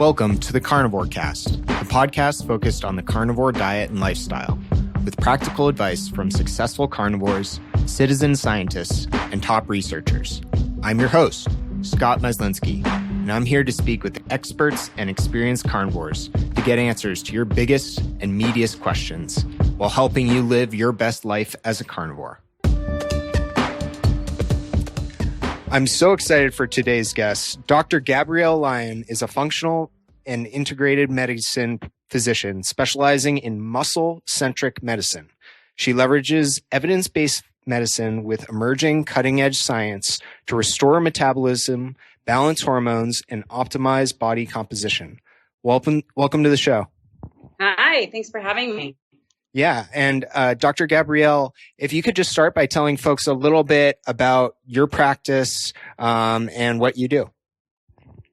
Welcome to the Carnivore Cast, a podcast focused on the carnivore diet and lifestyle, with practical advice from successful carnivores, citizen scientists, and top researchers. I'm your host, Scott Meslinski, and I'm here to speak with experts and experienced carnivores to get answers to your biggest and meatiest questions while helping you live your best life as a carnivore. I'm so excited for today's guest. Dr. Gabrielle Lyon is a functional and integrated medicine physician specializing in muscle-centric medicine. She leverages evidence-based medicine with emerging cutting-edge science to restore metabolism, balance hormones, and optimize body composition. Welcome to the show. Hi, thanks for having me. Yeah. And Dr. Gabrielle, if you could just start by telling folks a little bit about your practice and what you do.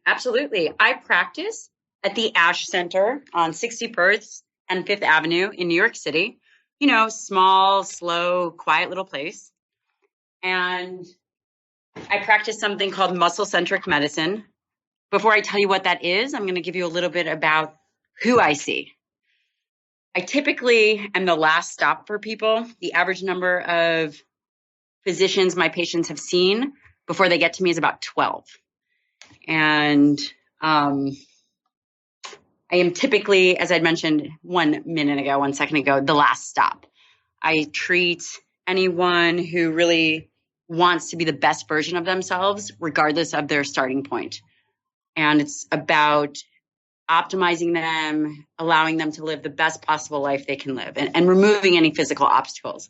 Absolutely. I practice at the ASH Center on 61st and 5th Avenue in New York City. You know, small, slow, quiet little place. And I practice something called Muscle-Centric Medicine. Before I tell you what that is, I'm going to give you a little bit about who I see. I typically am the last stop for people. The average number of physicians my patients have seen before they get to me is about 12. And I am typically, as I'd mentioned 1 second ago, the last stop. I treat anyone who really wants to be the best version of themselves, regardless of their starting point. And it's about optimizing them, allowing them to live the best possible life they can live, and removing any physical obstacles.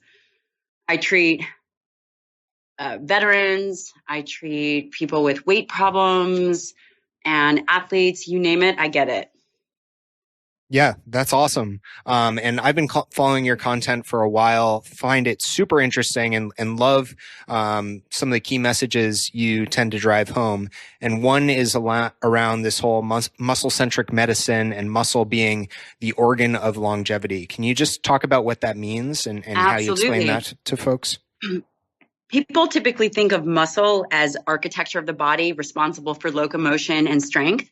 I treat veterans, I treat people with weight problems, and athletes, you name it, I get it. Yeah, that's awesome. And I've been following your content for a while, find it super interesting and love some of the key messages you tend to drive home. And one is around this whole muscle-centric medicine and muscle being the organ of longevity. Can you just talk about what that means and how you explain that to folks? People typically think of muscle as architecture of the body, responsible for locomotion and strength.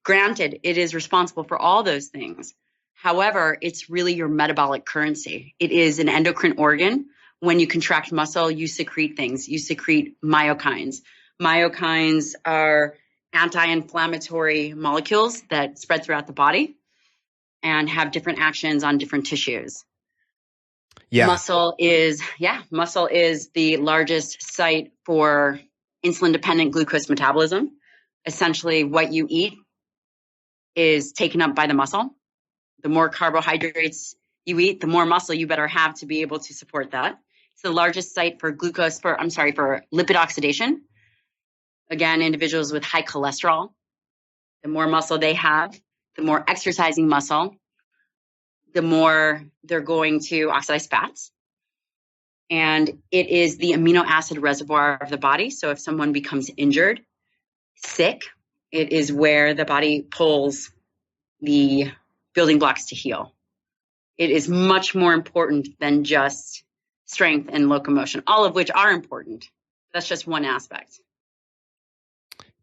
Granted, it is responsible for all those things. However, it's really your metabolic currency. It is an endocrine organ. When you contract muscle, you secrete things. You secrete myokines. Myokines are anti-inflammatory molecules that spread throughout the body and have different actions on different tissues. Yeah. Muscle is the largest site for insulin-dependent glucose metabolism. Essentially, what you eat is taken up by the muscle. The more carbohydrates you eat, the more muscle you better have to be able to support that. It's the largest site for lipid oxidation. Again, individuals with high cholesterol, the more muscle they have, the more exercising muscle, the more they're going to oxidize fats. And it is the amino acid reservoir of the body. So if someone becomes injured, sick, it is where the body pulls the building blocks to heal. It is much more important than just strength and locomotion, all of which are important. That's just one aspect.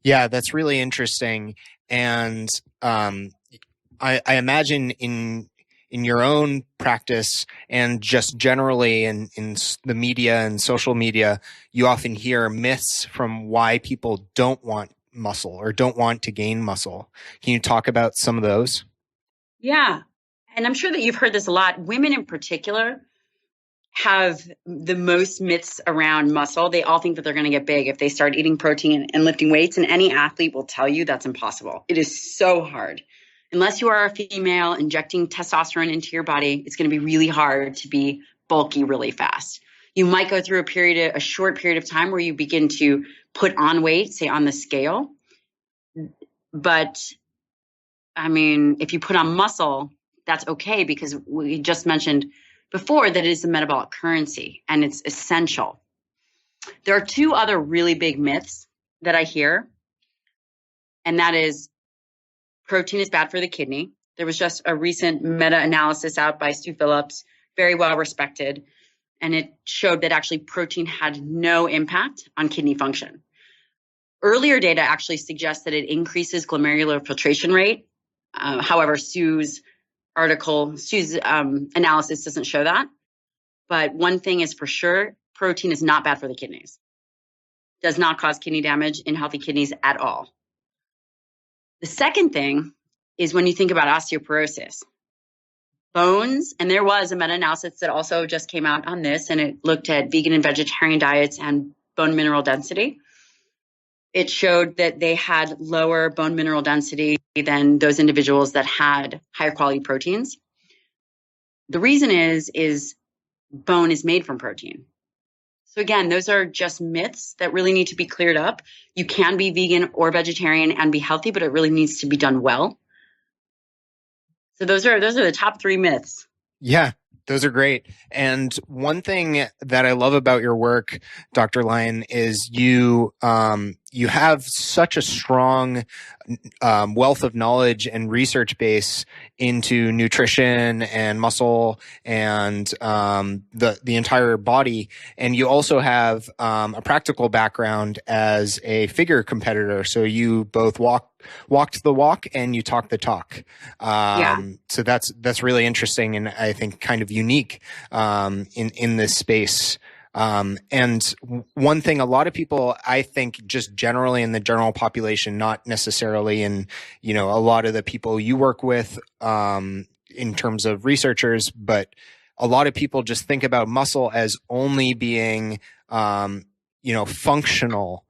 Yeah, that's really interesting. And I imagine in your own practice and just generally in the media and social media, you often hear myths from why people don't want muscle or don't want to gain muscle. Can you talk about some of those? Yeah. And I'm sure that you've heard this a lot. Women in particular have the most myths around muscle. They all think that they're going to get big if they start eating protein and lifting weights. And any athlete will tell you that's impossible. It is so hard. Unless you are a female injecting testosterone into your body, it's going to be really hard to be bulky really fast. You might go through a short period of time where you begin to put on weight, say on the scale. But I mean, if you put on muscle, that's okay because we just mentioned before that it is a metabolic currency and it's essential. There are two other really big myths that I hear, and that is protein is bad for the kidney. There was just a recent meta-analysis out by Stu Phillips, very well respected, and it showed that actually protein had no impact on kidney function. Earlier data actually suggests that it increases glomerular filtration rate. However, Sue's analysis doesn't show that. But one thing is for sure, protein is not bad for the kidneys. Does not cause kidney damage in healthy kidneys at all. The second thing is when you think about osteoporosis. Bones, and there was a meta-analysis that also just came out on this, and it looked at vegan and vegetarian diets and bone mineral density. It showed that they had lower bone mineral density than those individuals that had higher quality proteins. The reason is bone is made from protein. So again, those are just myths that really need to be cleared up. You can be vegan or vegetarian and be healthy, but it really needs to be done well. So those are the top 3 myths. Yeah, those are great. And one thing that I love about your work, Dr. Lyon, is you have such a strong wealth of knowledge and research base into nutrition and muscle and the entire body. And you also have a practical background as a figure competitor. So you both walked the walk and you talked the talk. So that's really interesting and I think kind of unique in this space. And one thing a lot of people, I think just generally in the general population, not necessarily in, a lot of the people you work with, in terms of researchers, but a lot of people just think about muscle as only being, functional.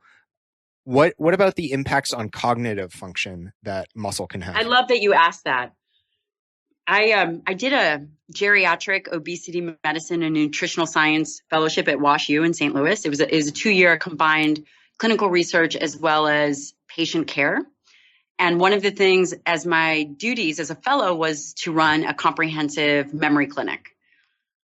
What about the impacts on cognitive function that muscle can have? I love that you asked that. I did a geriatric obesity medicine and nutritional science fellowship at WashU in St. Louis. It was a 2-year combined clinical research as well as patient care. And one of the things as my duties as a fellow was to run a comprehensive memory clinic.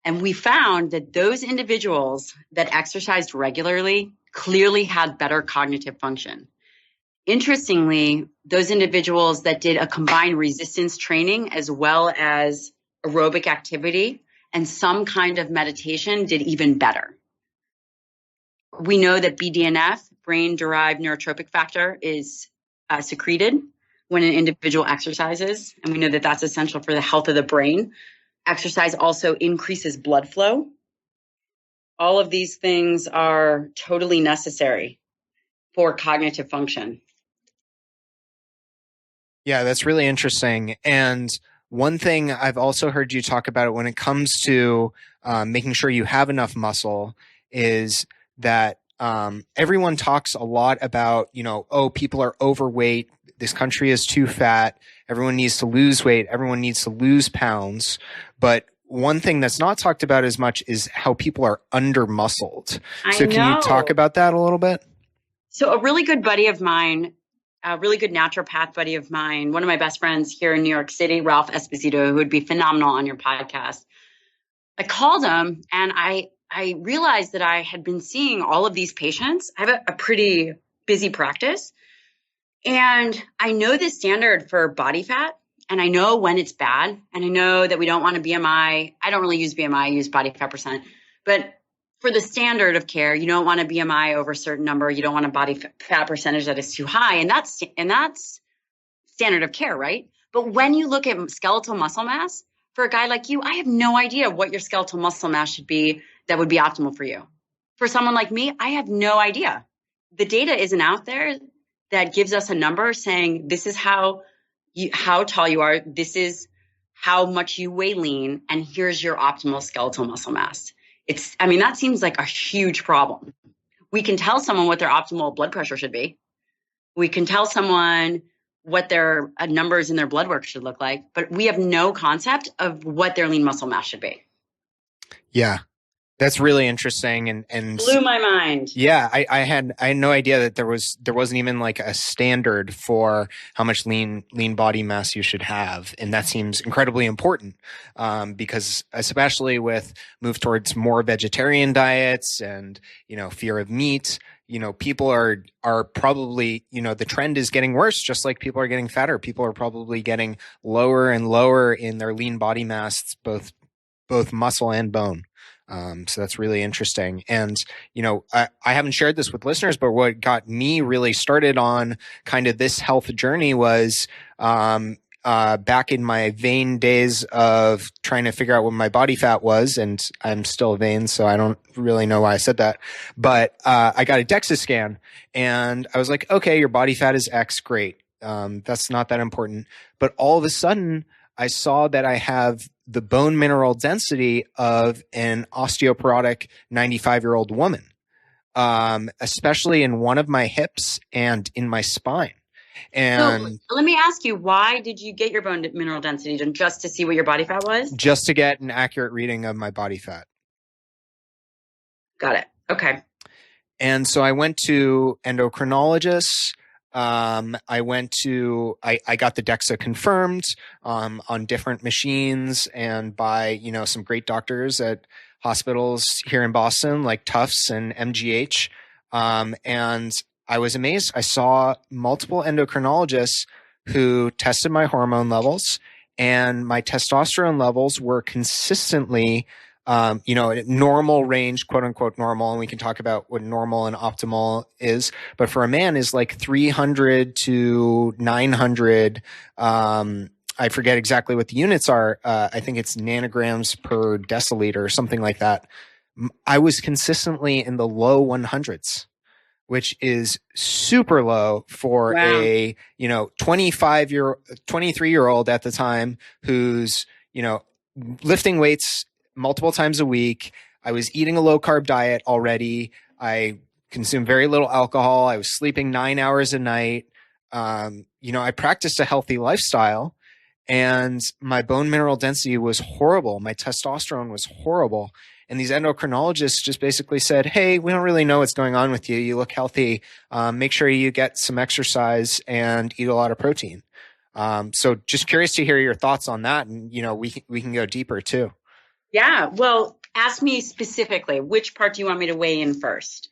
And we found that those individuals that exercised regularly clearly had better cognitive function. Interestingly, those individuals that did a combined resistance training as well as aerobic activity and some kind of meditation did even better. We know that BDNF, brain-derived neurotrophic factor, is secreted when an individual exercises, and we know that that's essential for the health of the brain. Exercise also increases blood flow. All of these things are totally necessary for cognitive function. Yeah, that's really interesting. And one thing I've also heard you talk about when it comes to making sure you have enough muscle is that everyone talks a lot about, people are overweight. This country is too fat. Everyone needs to lose weight. Everyone needs to lose pounds. But one thing that's not talked about as much is how people are under-muscled. So can you talk about that a little bit? So a really good buddy of mine, a really good naturopath buddy of mine, one of my best friends here in New York City, Ralph Esposito, who would be phenomenal on your podcast. I called him and I realized that I had been seeing all of these patients. I have a pretty busy practice. And I know the standard for body fat, and I know when it's bad, and I know that we don't want a BMI. I don't really use BMI, I use body fat percent. But for the standard of care, you don't want a BMI over a certain number. You don't want a body fat percentage that is too high. And that's standard of care, right? But when you look at skeletal muscle mass, for a guy like you, I have no idea what your skeletal muscle mass should be that would be optimal for you. For someone like me, I have no idea. The data isn't out there that gives us a number saying this is how tall you are, this is how much you weigh lean, and here's your optimal skeletal muscle mass. That seems like a huge problem. We can tell someone what their optimal blood pressure should be. We can tell someone what their numbers in their blood work should look like, but we have no concept of what their lean muscle mass should be. Yeah. That's really interesting and blew my mind. Yeah, I had no idea that there wasn't even like a standard for how much lean body mass you should have, and that seems incredibly important because especially with move towards more vegetarian diets and fear of meat, people are probably the trend is getting worse. Just like people are getting fatter, people are probably getting lower and lower in their lean body mass, both muscle and bone. So that's really interesting. And, I haven't shared this with listeners, but what got me really started on kind of this health journey was, back in my vain days of trying to figure out what my body fat was, and I'm still vain, so I don't really know why I said that. But I got a DEXA scan, and I was like, okay, your body fat is X, great. That's not that important. But all of a sudden, I saw that I have the bone mineral density of an osteoporotic 95-year-old woman, especially in one of my hips and in my spine. And so let me ask you, why did you get your bone mineral density done? Just to see what your body fat was? Just to get an accurate reading of my body fat. Got it. Okay. And so I went to endocrinologists. I got the DEXA confirmed on different machines and by, some great doctors at hospitals here in Boston, like Tufts and MGH. And I was amazed. I saw multiple endocrinologists who tested my hormone levels, and my testosterone levels were consistently, normal range, quote unquote normal. And we can talk about what normal and optimal is. But for a man is like 300 to 900. I forget exactly what the units are. I think it's nanograms per deciliter or something like that. I was consistently in the low 100s. Which is super low for a 23-year-old at the time who's lifting weights multiple times a week. I was eating a low carb diet already. I consumed very little alcohol. I was sleeping 9 hours a night. I practiced a healthy lifestyle, and my bone mineral density was horrible. My testosterone was horrible. And these endocrinologists just basically said, hey, we don't really know what's going on with you. You look healthy. Make sure you get some exercise and eat a lot of protein. So just curious to hear your thoughts on that. And, we can go deeper too. Yeah. Well, ask me specifically, which part do you want me to weigh in first?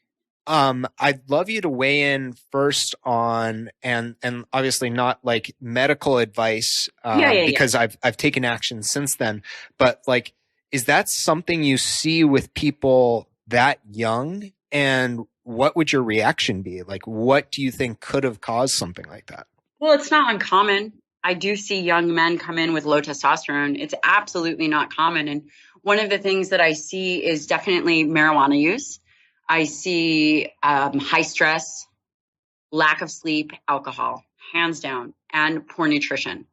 I'd love you to weigh in first on, and obviously not like medical advice, because I've taken action since then, but like, is that something you see with people that young? And what would your reaction be? Like, what do you think could have caused something like that? Well, it's not uncommon. I do see young men come in with low testosterone. It's absolutely not common. And one of the things that I see is definitely marijuana use. I see high stress, lack of sleep, alcohol, hands down, and poor nutrition.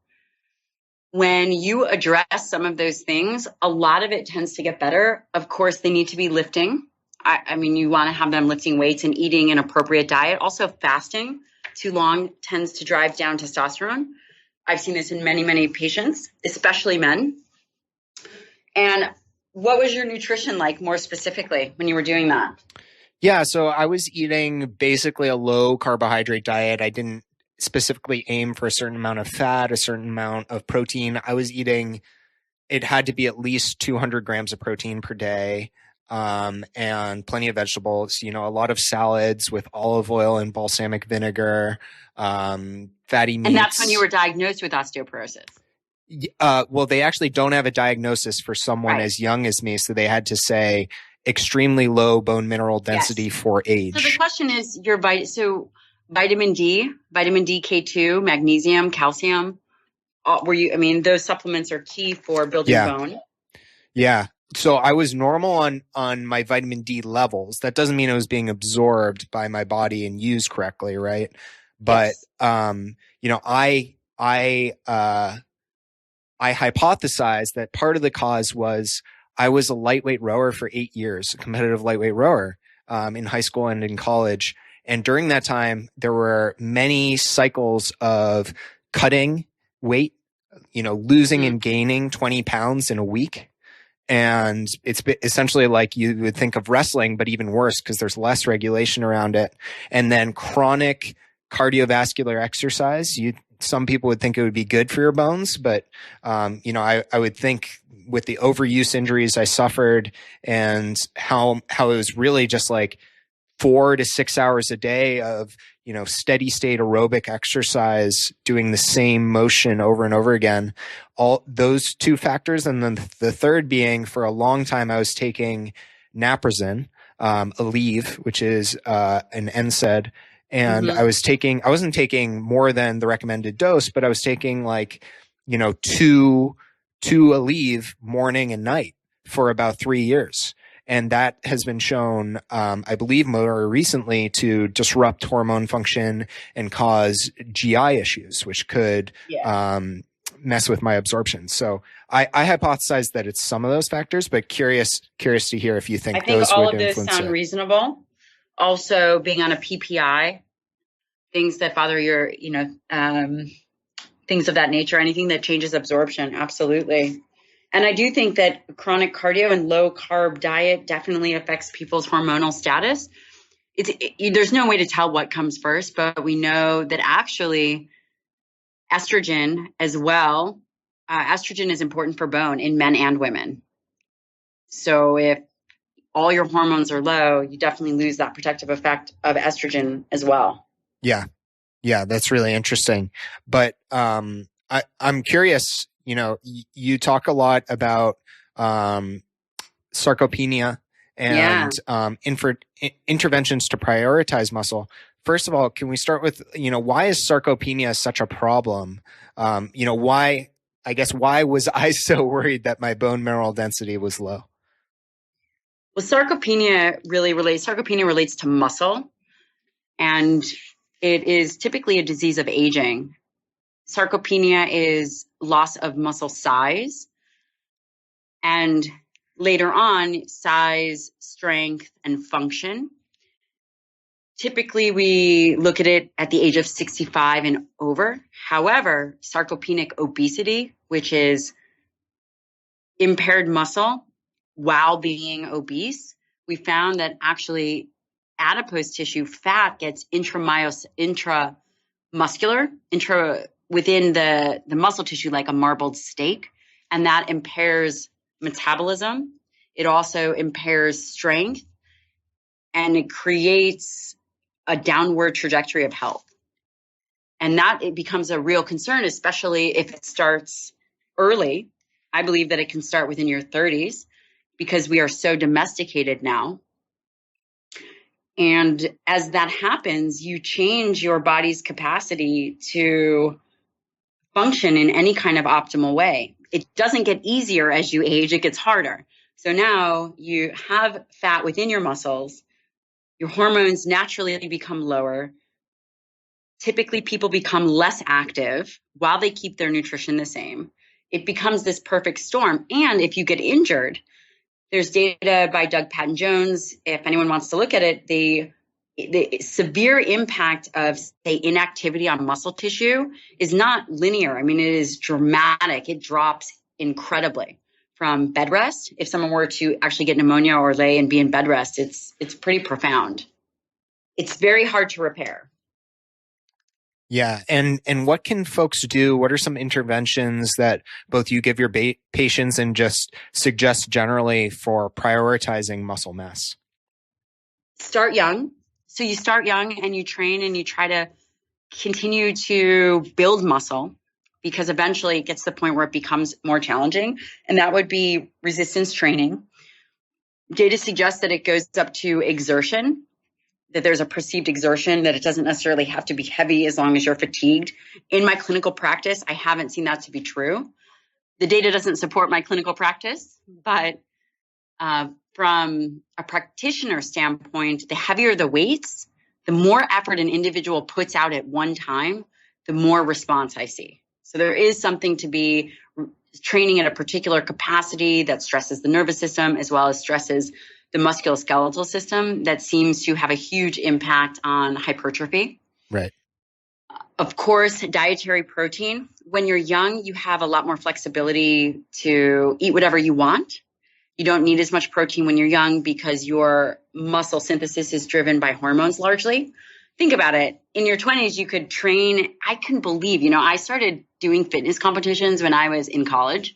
When you address some of those things, a lot of it tends to get better. Of course, they need to be lifting. I mean, you want to have them lifting weights and eating an appropriate diet. Also, fasting too long tends to drive down testosterone. I've seen this in many, many patients, especially men. And what was your nutrition like more specifically when you were doing that? Yeah, so I was eating basically a low carbohydrate diet. I didn't specifically aim for a certain amount of fat, a certain amount of protein. I was eating, it had to be at least 200 grams of protein per day, and plenty of vegetables, a lot of salads with olive oil and balsamic vinegar, fatty meats. And that's when you were diagnosed with osteoporosis. Well, they actually don't have a diagnosis for someone as young as me. So they had to say extremely low bone mineral density for age. So the question is vitamin D, vitamin D, K2, magnesium, calcium. Those supplements are key for building bone. Yeah. So I was normal on my vitamin D levels. That doesn't mean it was being absorbed by my body and used correctly, right? But I hypothesized that part of the cause was I was a lightweight rower for 8 years, a competitive lightweight rower, in high school and in college. And during that time, there were many cycles of cutting weight, losing and gaining 20 pounds in a week. And it's essentially like you would think of wrestling, but even worse because there's less regulation around it. And then chronic cardiovascular exercise. Some people would think it would be good for your bones, but I would think with the overuse injuries I suffered and how it was really just like 4 to 6 hours a day of, steady state aerobic exercise, doing the same motion over and over again, all those two factors. And then the third being, for a long time, I was taking naproxen, Aleve, which is an NSAID. And I wasn't taking more than the recommended dose, but I was taking two Aleve morning and night for about 3 years. And that has been shown, I believe more recently, to disrupt hormone function and cause GI issues, which could mess with my absorption. So I hypothesize that it's some of those factors, but curious to hear if you think those all would of those influence sound it. Reasonable. Also, being on a PPI, things that bother your, things of that nature, anything that changes absorption, absolutely. And I do think that chronic cardio and low carb diet definitely affects people's hormonal status. There's no way to tell what comes first, but we know that actually estrogen as well, estrogen is important for bone in men and women. So if all your hormones are low, you definitely lose that protective effect of estrogen as well. Yeah. Yeah, that's really interesting. But I'm curious, you talk a lot about sarcopenia and interventions to prioritize muscle. First of all, can we start with, why is sarcopenia such a problem? Why was I so worried that my bone mineral density was low? Well, sarcopenia relates to muscle, and it is typically a disease of aging. Sarcopenia is loss of muscle size, and later on, size, strength, and function. Typically, we look at it at the age of 65 and over. However, sarcopenic obesity, which is impaired muscle while being obese, we found that actually adipose tissue fat gets intramuscular within the muscle tissue, like a marbled steak, and that impairs metabolism. It also impairs strength, and it creates a downward trajectory of health. And that it becomes a real concern, especially if it starts early. I believe that it can start within your 30s because we are so domesticated now. And as that happens, you change your body's capacity to function in any kind of optimal way. It doesn't get easier as you age, it gets harder. So now you have fat within your muscles, your hormones naturally become lower. Typically, people become less active while they keep their nutrition the same. It becomes this perfect storm. And if you get injured, there's data by Doug Patton-Jones. If anyone wants to look at it, the severe impact of, say, inactivity on muscle tissue is not linear. I mean, it is dramatic. It drops incredibly from bed rest. If someone were to actually get pneumonia or lay and be in bed rest, it's pretty profound. It's very hard to repair. Yeah. And what can folks do? What are some interventions that both you give your patients and just suggest generally for prioritizing muscle mass? Start young. So you start young and you train and you try to continue to build muscle, because eventually it gets to the point where it becomes more challenging. And that would be resistance training. Data suggests that it goes up to exertion, that there's a perceived exertion, that it doesn't necessarily have to be heavy as long as you're fatigued. In my clinical practice, I haven't seen that to be true. The data doesn't support my clinical practice, but from a practitioner standpoint, the heavier the weights, the more effort an individual puts out at one time, the more response I see. So there is something to be training at a particular capacity that stresses the nervous system as well as stresses the musculoskeletal system that seems to have a huge impact on hypertrophy. Right. Of course, dietary protein. When you're young, you have a lot more flexibility to eat whatever you want. You don't need as much protein when you're young because your muscle synthesis is driven by hormones largely. Think about it. In your 20s, you could train. I couldn't believe, I started doing fitness competitions when I was in college.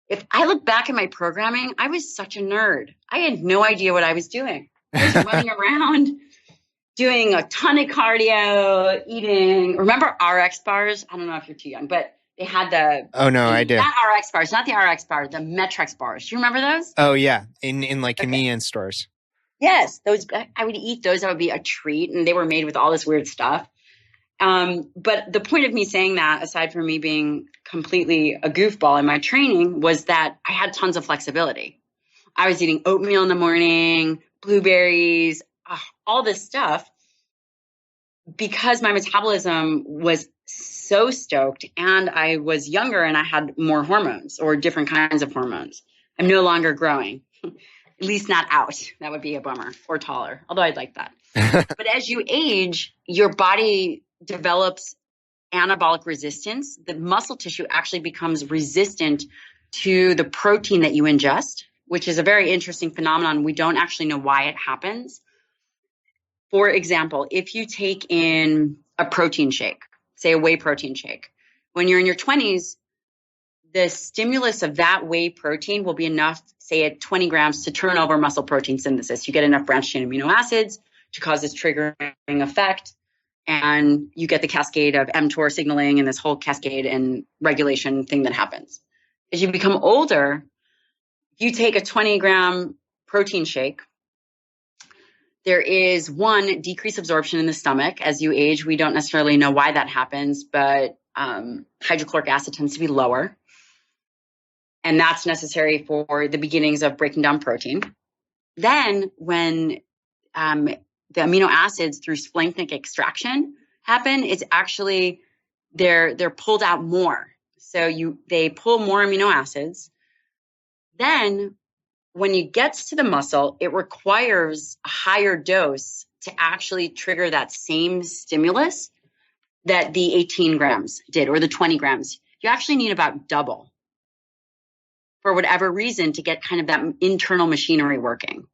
If I look back at my programming, I was such a nerd. I had no idea what I was doing. I was running around doing a ton of cardio, eating. Remember RX bars? I don't know if you're too young, but they had Oh no, I do. Not RX bars, not the RX bar, the Metrex bars. Do you remember those? Oh yeah, in like convenience stores. Yes, those. I would eat those. That would be a treat, and they were made with all this weird stuff. But the point of me saying that, aside from me being completely a goofball in my training, was that I had tons of flexibility. I was eating oatmeal in the morning, blueberries, all this stuff, because my metabolism was so stoked, and I was younger and I had more hormones or different kinds of hormones. I'm no longer growing, at least not out. That would be a bummer, or taller, although I'd like that. But as you age, your body develops anabolic resistance. The muscle tissue actually becomes resistant to the protein that you ingest, which is a very interesting phenomenon. We don't actually know why it happens. For example, if you take in a protein shake, say a whey protein shake, when you're in your 20s, the stimulus of that whey protein will be enough, say at 20 grams, to turn over muscle protein synthesis. You get enough branched chain amino acids to cause this triggering effect, and you get the cascade of mTOR signaling and this whole cascade and regulation thing that happens. As you become older, you take a 20-gram protein shake, there is one, decreased absorption in the stomach. As you age, we don't necessarily know why that happens, but hydrochloric acid tends to be lower. And that's necessary for the beginnings of breaking down protein. Then when the amino acids through splanchnic extraction happen, it's actually they're pulled out more. So they pull more amino acids. Then when it gets to the muscle, it requires a higher dose to actually trigger that same stimulus that the 18 grams did, or the 20 grams. You actually need about double for whatever reason to get kind of that internal machinery working.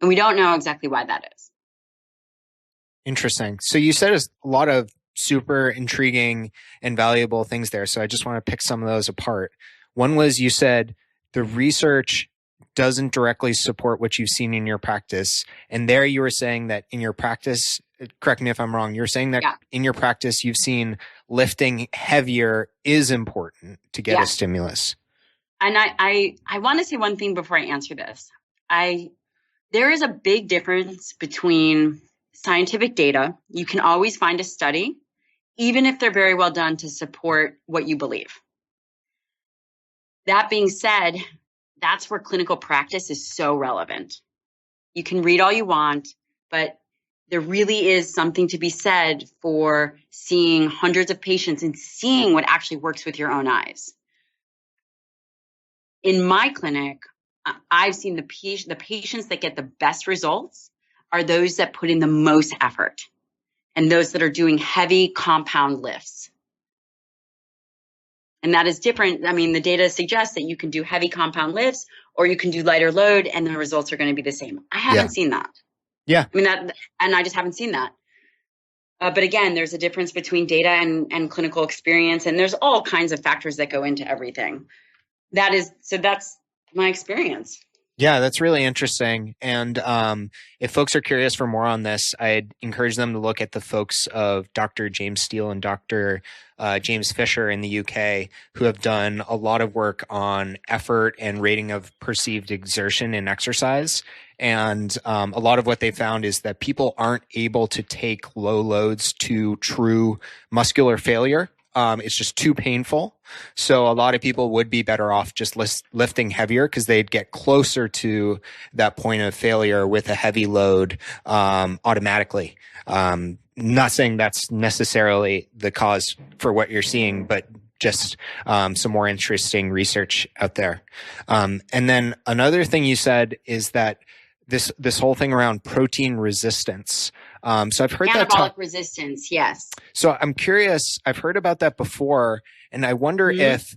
And we don't know exactly why that is. Interesting. So you said a lot of super intriguing and valuable things there. So I just want to pick some of those apart. One was, you said the research doesn't directly support what you've seen in your practice. And there you were saying that in your practice, correct me if I'm wrong, you're saying that in your practice, you've seen lifting heavier is important to get a stimulus. And I want to say one thing before I answer this. There is a big difference between scientific data. You can always find a study, even if they're very well done, to support what you believe. That being said, that's where clinical practice is so relevant. You can read all you want, but there really is something to be said for seeing hundreds of patients and seeing what actually works with your own eyes. In my clinic, I've seen the patients that get the best results are those that put in the most effort and those that are doing heavy compound lifts. And that is different. I mean, the data suggests that you can do heavy compound lifts or you can do lighter load and the results are going to be the same. I haven't seen that. Yeah. I mean, and I just haven't seen that. But again, there's a difference between data and clinical experience, and there's all kinds of factors that go into everything. So that's my experience. Yeah, that's really interesting. And if folks are curious for more on this, I'd encourage them to look at the folks of Dr. James Steele and Dr. James Fisher in the UK, who have done a lot of work on effort and rating of perceived exertion in exercise. And a lot of what they found is that people aren't able to take low loads to true muscular failure. It's just too painful. So a lot of people would be better off just lifting heavier because they'd get closer to that point of failure with a heavy load automatically. Not saying that's necessarily the cause for what you're seeing, but just some more interesting research out there. And then another thing you said is that this whole thing around protein resistance. So I've heard anabolic resistance, yes. So I'm curious, I've heard about that before, and I wonder if,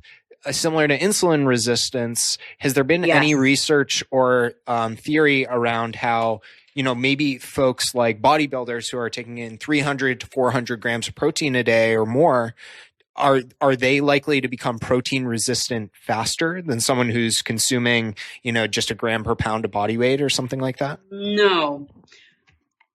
similar to insulin resistance, has there been any research or theory around how, maybe folks like bodybuilders who are taking in 300 to 400 grams of protein a day or more, are they likely to become protein resistant faster than someone who's consuming, just a gram per pound of body weight or something like that? No.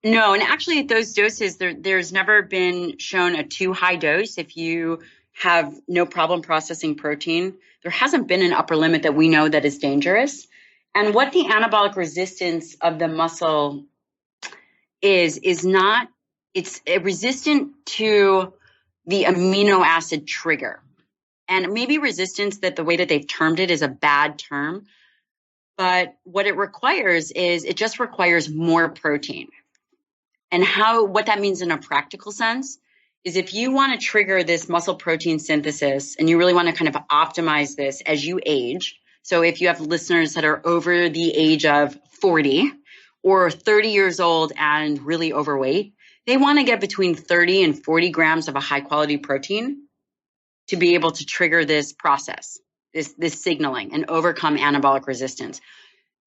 No, and actually at those doses, there's never been shown a too high dose if you have no problem processing protein. There hasn't been an upper limit that we know that is dangerous. And what the anabolic resistance of the muscle is not, it's resistant to the amino acid trigger. And maybe resistance, that the way that they've termed it is a bad term. But what it requires is it just requires more protein. And what that means in a practical sense is if you want to trigger this muscle protein synthesis and you really want to kind of optimize this as you age. So if you have listeners that are over the age of 40 or 30 years old and really overweight, they want to get between 30 and 40 grams of a high quality protein to be able to trigger this process, this signaling, and overcome anabolic resistance.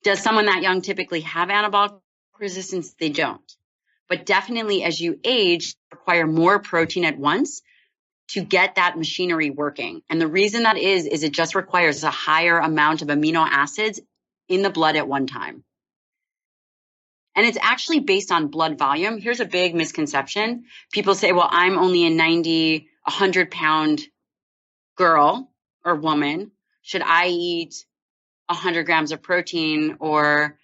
Does someone that young typically have anabolic resistance? They don't. But definitely as you age, require more protein at once to get that machinery working. And the reason that is it just requires a higher amount of amino acids in the blood at one time. And it's actually based on blood volume. Here's a big misconception. People say, well, I'm only a 90, 100-pound girl or woman. Should I eat 100 grams of protein or,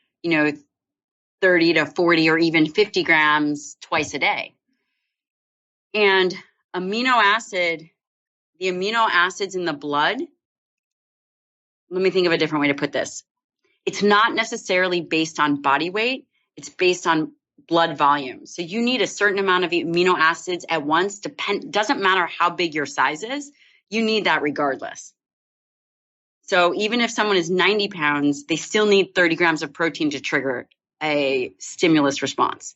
30 to 40 or even 50 grams twice a day? And the amino acids in the blood, let me think of a different way to put this. It's not necessarily based on body weight. It's based on blood volume. So you need a certain amount of amino acids at once. Doesn't matter how big your size is. You need that regardless. So even if someone is 90 pounds, they still need 30 grams of protein to trigger a stimulus response.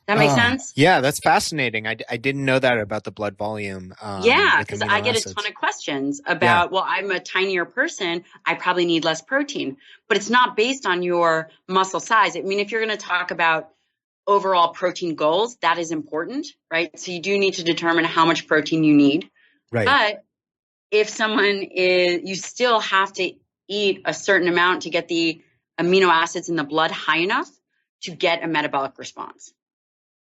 That makes sense? Yeah, that's fascinating. I didn't know that about the blood volume. Because I get a ton of questions about, well, I'm a tinier person, I probably need less protein. But it's not based on your muscle size. I mean, if you're going to talk about overall protein goals, that is important, right? So you do need to determine how much protein you need. Right. But if you still have to eat a certain amount to get the amino acids in the blood high enough to get a metabolic response.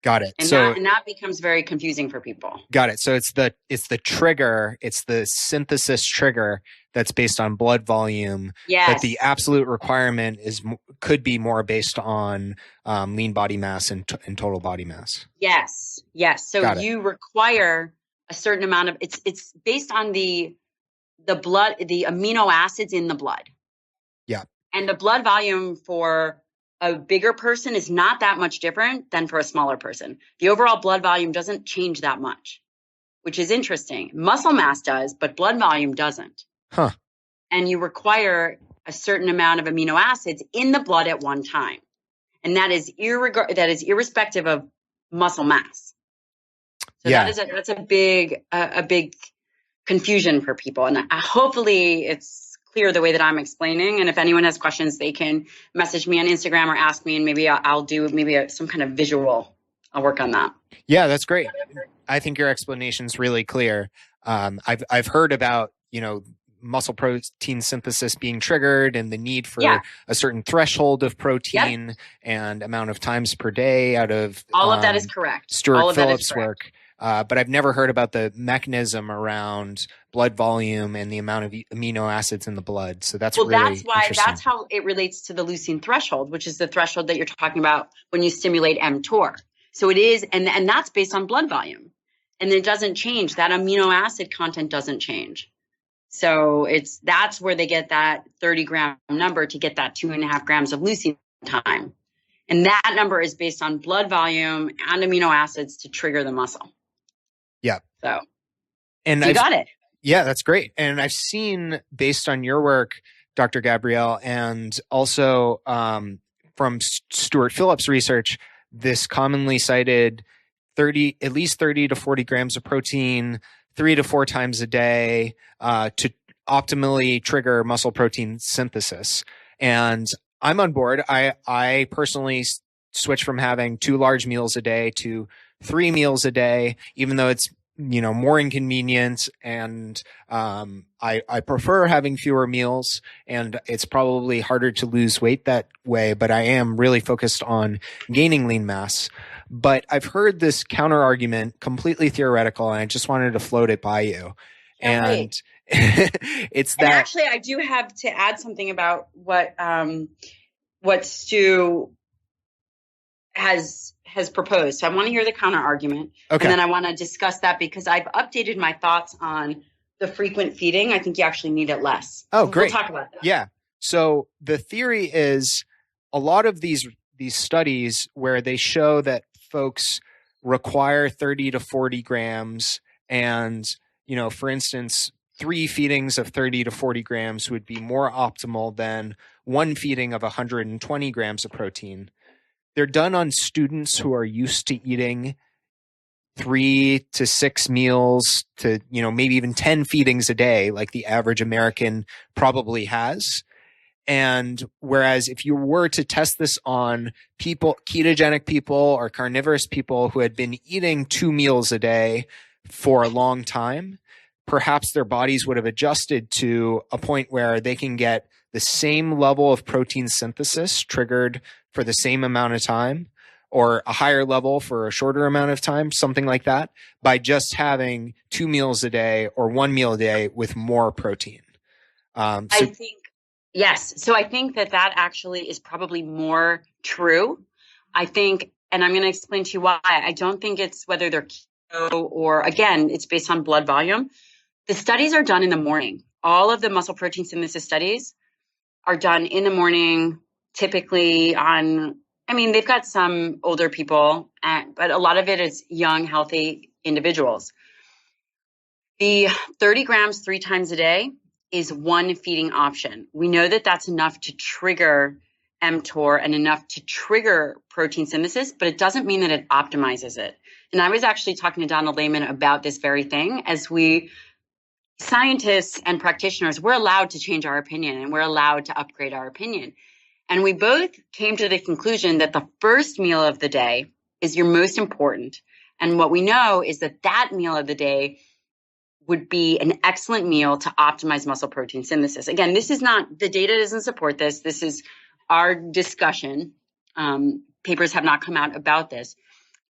Got it. And that becomes very confusing for people. Got it. So it's the trigger, it's the synthesis trigger that's based on blood volume. Yes. But the absolute requirement could be more based on lean body mass and total body mass. Yes. So you require a certain amount of it's based on the blood, the amino acids in the blood. Yeah. And the blood volume for a bigger person is not that much different than for a smaller person. The overall blood volume doesn't change that much, which is interesting. Muscle mass does, but blood volume doesn't. Huh. And you require a certain amount of amino acids in the blood at one time. And that is irrespective of muscle mass. So that's a big confusion for people. And hopefully it's clear the way that I'm explaining. And if anyone has questions, they can message me on Instagram or ask me, and maybe I'll do some kind of visual. I'll work on that. Yeah, that's great. I think your explanation is really clear. I've heard about, muscle protein synthesis being triggered and the need for a certain threshold of protein and amount of times per day out of all of that is correct. Stuart Phillips' work. But I've never heard about the mechanism around blood volume and the amount of amino acids in the blood. So that's really interesting. That's how it relates to the leucine threshold, which is the threshold that you're talking about when you stimulate mTOR. So it is, and that's based on blood volume, and it doesn't change. That amino acid content doesn't change. So that's where they get that 30-gram number to get that 2.5 grams of leucine time. And that number is based on blood volume and amino acids to trigger the muscle. Yeah. So you got it. Yeah, that's great. And I've seen, based on your work, Dr. Gabrielle, and also from Stuart Phillips' research, this commonly cited at least 30 to 40 grams of protein 3 to 4 times a day to optimally trigger muscle protein synthesis. And I'm on board. I personally switch from having 2 large meals a day to 3 meals a day, even though it's more inconvenient, and I prefer having fewer meals, and it's probably harder to lose weight that way, but I am really focused on gaining lean mass. But I've heard this counter argument, completely theoretical, and I just wanted to float it by you. And it's that. And actually, I do have to add something about what Stu has proposed. So I want to hear the counter argument. Okay. And then I want to discuss that because I've updated my thoughts on the frequent feeding. I think you actually need it less. Oh, great. We'll talk about that. Yeah. So the theory is a lot of these studies where they show that folks require 30 to 40 grams and, for instance, 3 feedings of 30 to 40 grams would be more optimal than 1 feeding of 120 grams of protein. They're done on students who are used to eating 3 to 6 meals to, maybe even 10 feedings a day, like the average American probably has. And whereas if you were to test this on people, ketogenic people or carnivorous people who had been eating 2 meals a day for a long time, perhaps their bodies would have adjusted to a point where they can get the same level of protein synthesis triggered for the same amount of time, or a higher level for a shorter amount of time, something like that, by just having 2 meals a day or 1 meal a day with more protein. I think, yes. So I think that actually is probably more true. I think, and I'm going to explain to you why. I don't think it's whether they're keto or, again, it's based on blood volume. The studies are done in the morning. All of the muscle protein synthesis studies are done in the morning, typically they've got some older people, but a lot of it is young, healthy individuals. The 30 grams 3 times a day is one feeding option. We know that that's enough to trigger mTOR and enough to trigger protein synthesis, but it doesn't mean that it optimizes it. And I was actually talking to Dr. Lyon about this very thing. As we scientists and practitioners, we're allowed to change our opinion and we're allowed to upgrade our opinion. And we both came to the conclusion that the first meal of the day is your most important. And what we know is that meal of the day would be an excellent meal to optimize muscle protein synthesis. Again, this is not, the data doesn't support this. This is our discussion. Papers have not come out about this.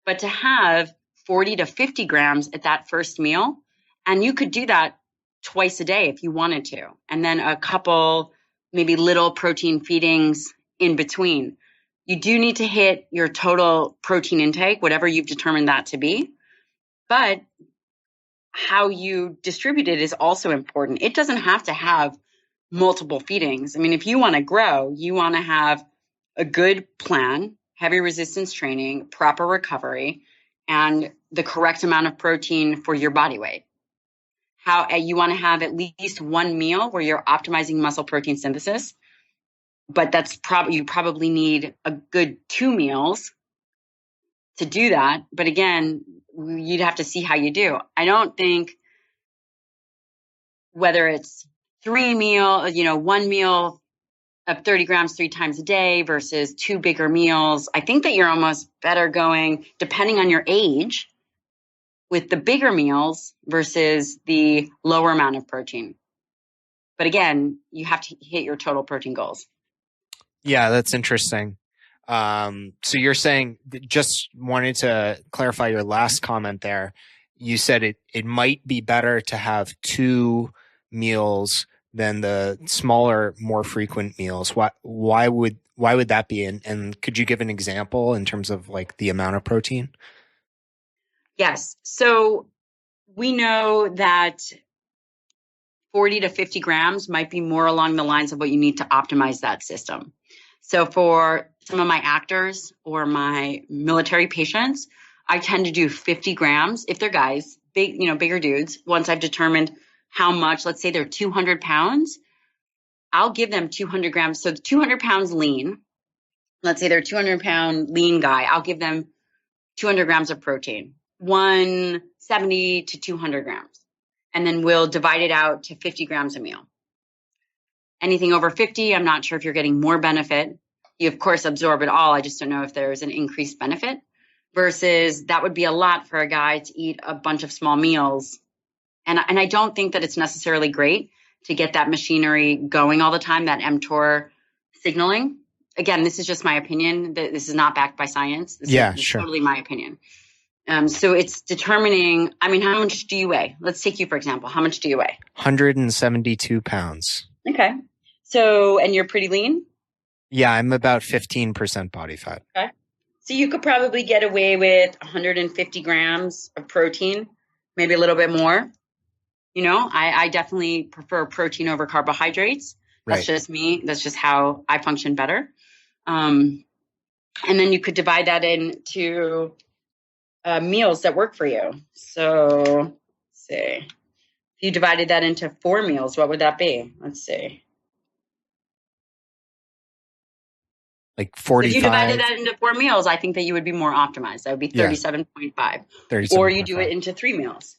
But to have 40 to 50 grams at that first meal, and you could do that twice a day if you wanted to, and then a couple maybe little protein feedings in between. You do need to hit your total protein intake, whatever you've determined that to be. But how you distribute it is also important. It doesn't have to have multiple feedings. I mean, if you want to grow, you want to have a good plan, heavy resistance training, proper recovery, and the correct amount of protein for your body weight. You want to have at least one meal where you're optimizing muscle protein synthesis, but you probably need a good 2 meals to do that. But again, you'd have to see how you do. I don't think whether it's 1 meal of 30 grams 3 times a day versus 2 bigger meals. I think that you're almost better going, depending on your age, with the bigger meals versus the lower amount of protein. But again, you have to hit your total protein goals. Yeah, that's interesting. So you're saying, just wanted to clarify your last comment there. You said it might be better to have 2 meals than the smaller, more frequent meals. Why would that be? And could you give an example in terms of like the amount of protein? Yes. So we know that 40 to 50 grams might be more along the lines of what you need to optimize that system. So for some of my actors or my military patients, I tend to do 50 grams if they're guys, bigger dudes. Once I've determined how much, let's say they're 200 pounds, I'll give them 200 grams. So 200 pounds lean, let's say they're a 200 pound lean guy, I'll give them 200 grams of protein, 170 to 200 grams. And then we'll divide it out to 50 grams a meal. Anything over 50, I'm not sure if you're getting more benefit. You, of course, absorb it all. I just don't know if there's an increased benefit versus that would be a lot for a guy to eat a bunch of small meals. And I don't think that it's necessarily great to get that machinery going all the time, that mTOR signaling. Again, this is just my opinion. This is not backed by science. This is sure. Totally my opinion. So it's determining, how much do you weigh? Let's take you, for example. How much do you weigh? 172 pounds. Okay. So, and you're pretty lean? Yeah, I'm about 15% body fat. Okay. So you could probably get away with 150 grams of protein, maybe a little bit more. I definitely prefer protein over carbohydrates. That's just me. That's just how I function better. And then you could divide that into meals that work for you. So let's see. If you divided that into 4 meals, what would that be? Let's see. Like 45. If you divided that into 4 meals, I think that you would be more optimized. That would be 37.5. Or you do it into 3 meals.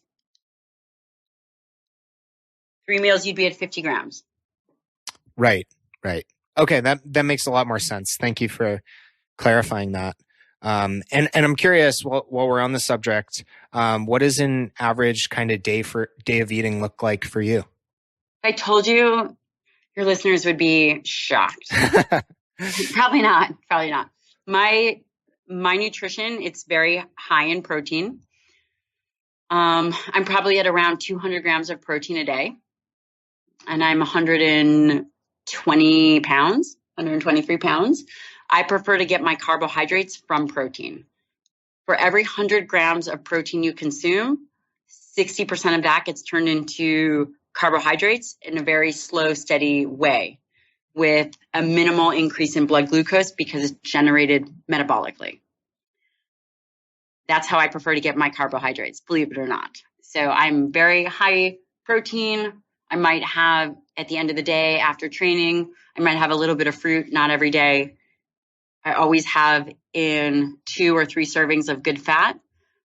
3 meals, you'd be at 50 grams. Right. Okay, that makes a lot more sense. Thank you for clarifying that. And I'm curious, while we're on the subject, what does an average kind of day of eating look like for you? If I told you, your listeners would be shocked. Probably not. My nutrition, it's very high in protein. I'm probably at around 200 grams of protein a day. And I'm 123 pounds. I prefer to get my carbohydrates from protein. For every 100 grams of protein you consume, 60% of that gets turned into carbohydrates in a very slow, steady way with a minimal increase in blood glucose because it's generated metabolically. That's how I prefer to get my carbohydrates, believe it or not. So I'm very high protein. I might have, at the end of the day after training, I might have a little bit of fruit, not every day. I always have in 2 or 3 servings of good fat,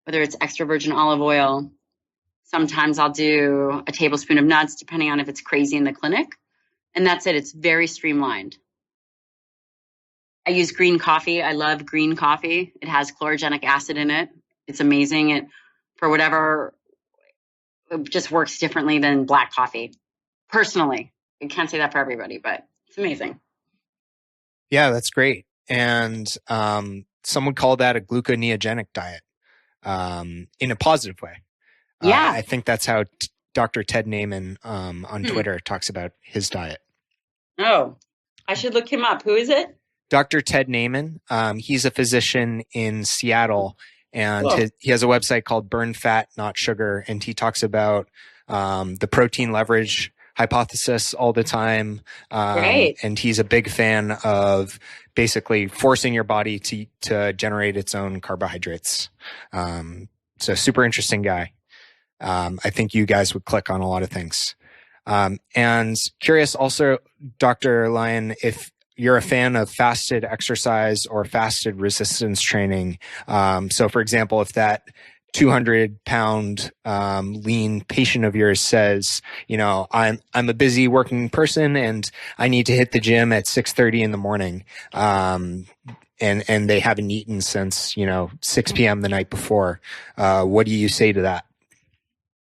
whether it's extra virgin olive oil. Sometimes I'll do a tablespoon of nuts, depending on if it's crazy in the clinic. And that's it. It's very streamlined. I use green coffee. I love green coffee. It has chlorogenic acid in it. It's amazing. It just works differently than black coffee. Personally, I can't say that for everybody, but it's amazing. Yeah, that's great. And some would call that a gluconeogenic diet in a positive way. Yeah. I think that's how Dr. Ted Nieman on Twitter talks about his diet. Oh, I should look him up. Who is it? Dr. Ted Nieman. He's a physician in Seattle, and he has a website called Burn Fat, Not Sugar, and he talks about the protein leverage hypothesis all the time. Great. And he's a big fan of basically forcing your body to generate its own carbohydrates. So super interesting guy. I think you guys would click on a lot of things. And curious also, Dr. Lyon, if you're a fan of fasted exercise or fasted resistance training. So for example, if that 200-pound lean patient of yours says, I'm a busy working person and I need to hit the gym at 6:30 in the morning, and they haven't eaten since 6 p.m. the night before, what do you say to that?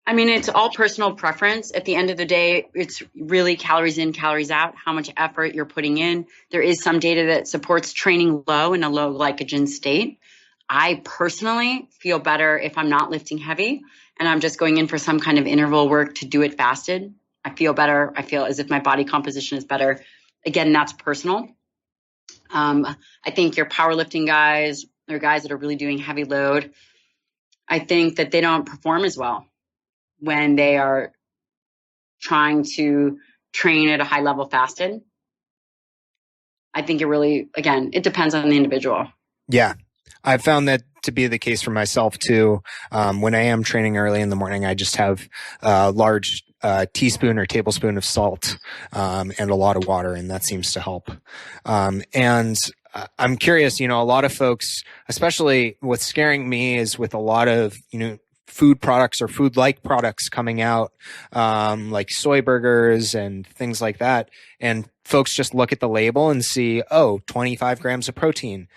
It's all personal preference. At the end of the day, it's really calories in, calories out, how much effort you're putting in. There is some data that supports training low in a low glycogen state. I personally feel better if I'm not lifting heavy and I'm just going in for some kind of interval work to do it fasted. I feel better. I feel as if my body composition is better. Again, that's personal. I think your powerlifting guys, or guys that are really doing heavy load, I think that they don't perform as well when they are trying to train at a high level fasted. I think it really, again, it depends on the individual. Yeah. I've found that to be the case for myself too. When I am training early in the morning, I just have a large teaspoon or tablespoon of salt and a lot of water, and that seems to help. And I'm curious, a lot of folks, especially what's scaring me is with a lot of, food products or food-like products coming out, like soy burgers and things like that. And folks just look at the label and see, 25 grams of protein.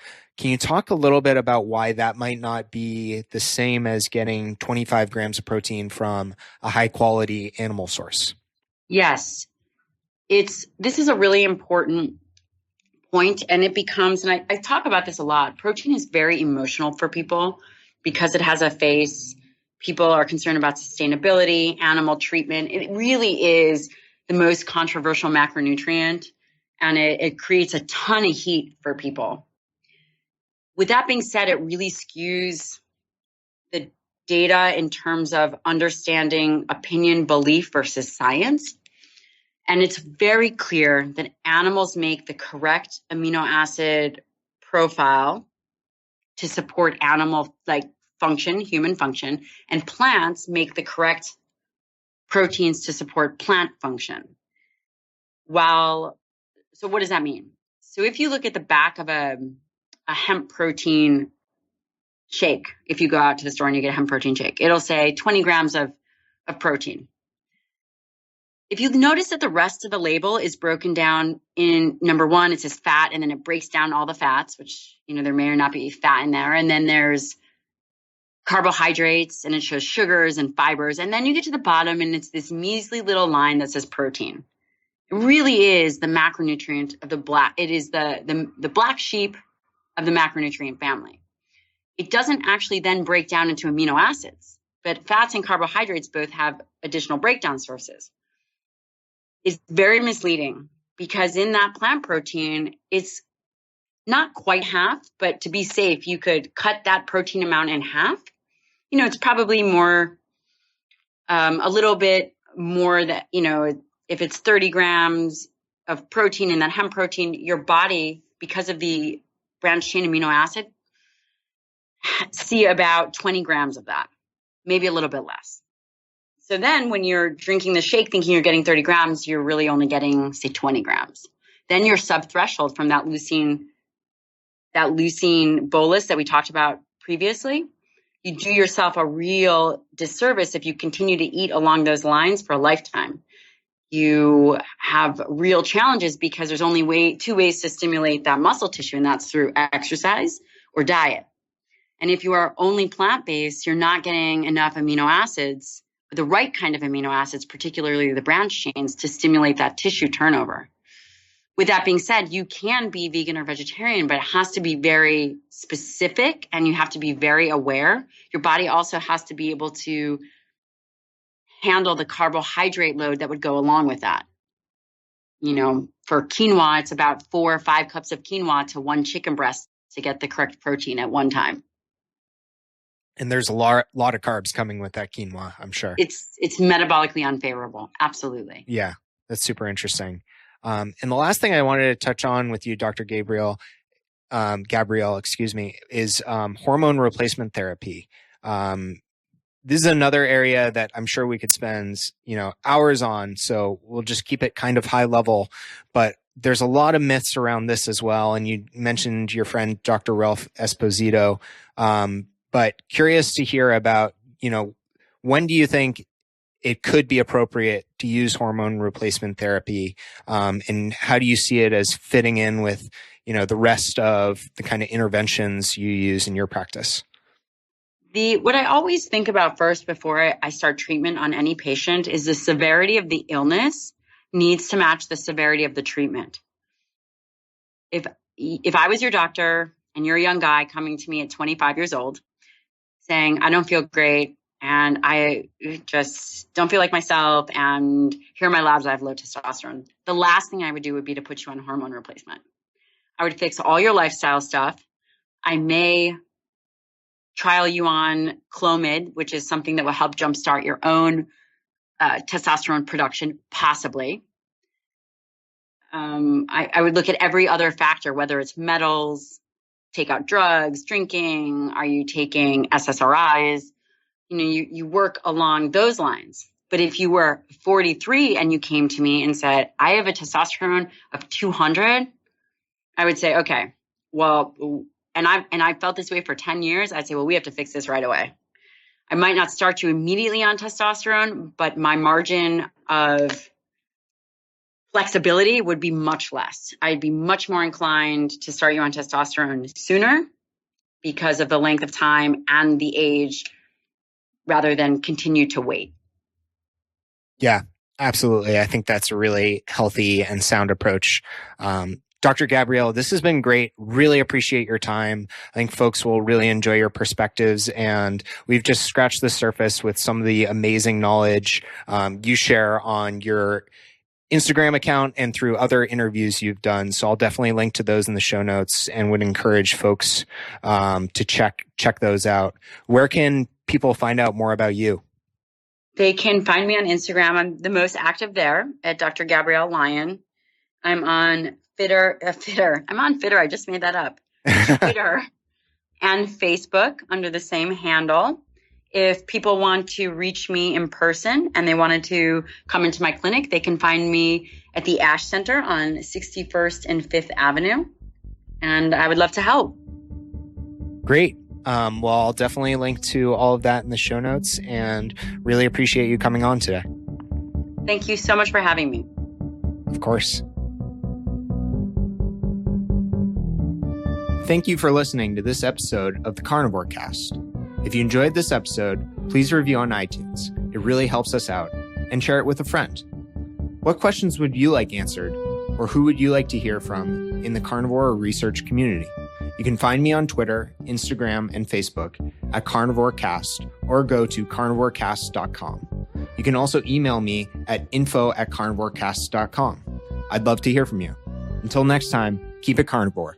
Can you talk a little bit about why that might not be the same as getting 25 grams of protein from a high quality animal source? Yes, this is a really important point, and it becomes, and I talk about this a lot. Protein is very emotional for people because it has a face. People are concerned about sustainability, animal treatment. It really is the most controversial macronutrient, and it creates a ton of heat for people. With that being said, it really skews the data in terms of understanding opinion, belief versus science. And it's very clear that animals make the correct amino acid profile to support animal function, human function, and plants make the correct proteins to support plant function. So what does that mean? So if you look at the back of a hemp protein shake, if you go out to the store and you get a hemp protein shake, it'll say 20 grams of protein. If you notice that the rest of the label is broken down in number one, it says fat, and then it breaks down all the fats, which, there may or not be fat in there. And then there's carbohydrates, and it shows sugars and fibers. And then you get to the bottom, and it's this measly little line that says protein. It really is the macronutrient of the black. It is the black sheep of the macronutrient family. It doesn't actually then break down into amino acids, but fats and carbohydrates both have additional breakdown sources. Is very misleading because in that plant protein, it's not quite half, but to be safe, you could cut that protein amount in half. It's probably more, a little bit more that, if it's 30 grams of protein in that hemp protein, your body, because of the branched chain amino acid, see about 20 grams of that, maybe a little bit less. So then when you're drinking the shake thinking you're getting 30 grams, you're really only getting, say, 20 grams. Then you're sub-threshold from that leucine bolus that we talked about previously. You do yourself a real disservice if you continue to eat along those lines for a lifetime. You have real challenges because there's only two ways to stimulate that muscle tissue, and that's through exercise or diet. And if you are only plant-based, you're not getting enough amino acids, the right kind of amino acids, particularly the branched chains, to stimulate that tissue turnover. With that being said, you can be vegan or vegetarian, but it has to be very specific and you have to be very aware. Your body also has to be able to handle the carbohydrate load that would go along with that. For quinoa, it's about 4 or 5 cups of quinoa to 1 chicken breast to get the correct protein at one time. And there's a lot of carbs coming with that quinoa, I'm sure. It's metabolically unfavorable. Absolutely. Yeah, that's super interesting. And the last thing I wanted to touch on with you, Dr. Gabrielle, is hormone replacement therapy. This is another area that I'm sure we could spend, hours on. So we'll just keep it kind of high level, but there's a lot of myths around this as well. And you mentioned your friend, Dr. Ralph Esposito. But curious to hear about, when do you think it could be appropriate to use hormone replacement therapy? And how do you see it as fitting in with, the rest of the kind of interventions you use in your practice? What I always think about first before I start treatment on any patient is the severity of the illness needs to match the severity of the treatment. If I was your doctor and you're a young guy coming to me at 25 years old saying, I don't feel great and I just don't feel like myself and here are my labs, I have low testosterone, the last thing I would do would be to put you on hormone replacement. I would fix all your lifestyle stuff. I may trial you on Clomid, which is something that will help jumpstart your own testosterone production, possibly. I would look at every other factor, whether it's metals, take out drugs, drinking, are you taking SSRIs? You work along those lines. But if you were 43 and you came to me and said, I have a testosterone of 200, I would say, okay, well, and I felt this way for 10 years. I'd say, well, we have to fix this right away. I might not start you immediately on testosterone, but my margin of flexibility would be much less. I'd be much more inclined to start you on testosterone sooner because of the length of time and the age rather than continue to wait. Yeah, absolutely. I think that's a really healthy and sound approach. Dr. Gabrielle, this has been great. Really appreciate your time. I think folks will really enjoy your perspectives, and we've just scratched the surface with some of the amazing knowledge you share on your Instagram account and through other interviews you've done. So I'll definitely link to those in the show notes and would encourage folks to check those out. Where can people find out more about you? They can find me on Instagram. I'm the most active there at Dr. Gabrielle Lyon. I'm on Fitter. I'm on Fitter. I just made that up. Twitter and Facebook under the same handle. If people want to reach me in person and they wanted to come into my clinic, they can find me at the Ash Center on 61st and 5th Avenue. And I would love to help. Great. Well, I'll definitely link to all of that in the show notes and really appreciate you coming on today. Thank you so much for having me. Of course. Thank you for listening to this episode of the Carnivore Cast. If you enjoyed this episode, please review on iTunes. It really helps us out, and share it with a friend. What questions would you like answered, or who would you like to hear from in the carnivore research community? You can find me on Twitter, Instagram, and Facebook at CarnivoreCast, or go to carnivorecast.com. You can also email me at info@carnivorecast.com. I'd love to hear from you. Until next time, keep it carnivore.